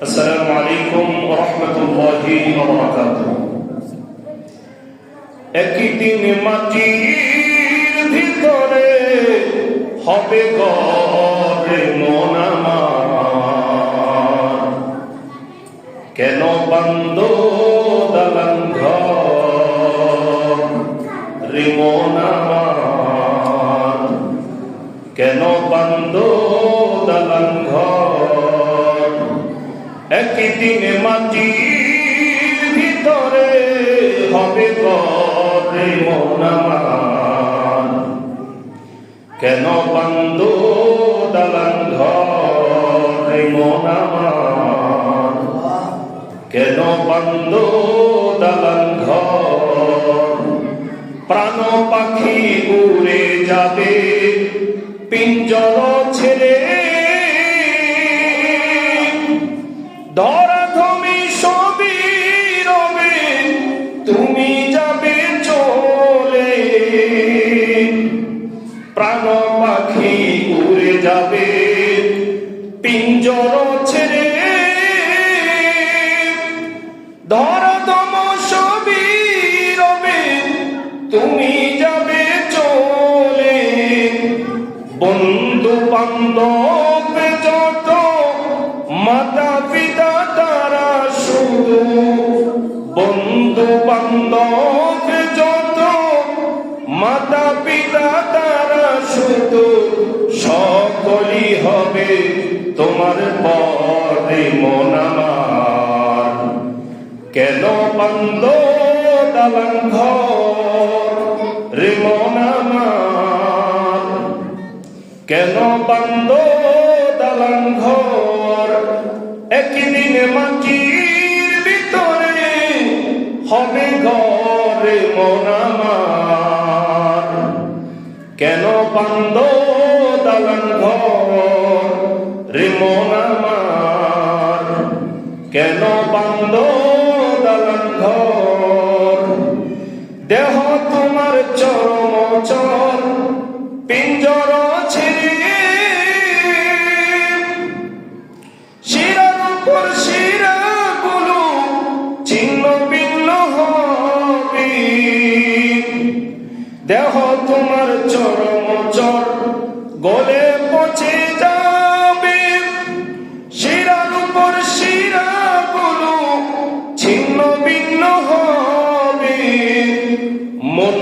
আসসালামু আলাইকুম ওয়া রাহমাতুল্লাহি ওয়া বারাকাতুহু। একদিন মাটির ভিতরে হবে ঘরে মন আমার, কেন বান্দো দালান ঘর রে মন আমার, কেন বান্দো দালান ঘর। একদিন মাটির ভিতরে হবে ঘরে মন আমার, কেন বান্দো দালান ঘরে মন আমার, কেন বান্দো দালান ঘর। প্রাণ পাখি উড়ে যাবে পিঞ্জর ছেড়ে, ধরাধমি সবই রবে তুমি যাবে চলে। প্রাণ পাখি উড়ে যাবে পিঞ্জর ছেড়ে, ধরাধম সবই রবে তুমি যাবে চলে। বন্ধু বান্ধব যত মাতা পিতা তারা শুধু, বন্ধু বান্ধব যত মাতা পিতা তারা শুধু, সকলই হবে তোমার পরে মন আমার, কেন বান্দো দালান ঘর রে মন আমার, কেন বান্দো দালান ঘর। একদিন মাটির ভিতরে হবে ঘরে মন আমার, কেন বান্দো দালান ঘর রে মন আমার, কেন বান্দো দালান ঘর। দেহ তোমার চরমচর পিঞ্জর ছেড়ে, শিরার উপর শিরাগুলো ছিন্ন ভিন্ন হবে। দেহ তোমার চরমচর গলে পচে যাবে, শিরার উপর শিরাগুলো ছিন্ন ভিন্ন হবে। মন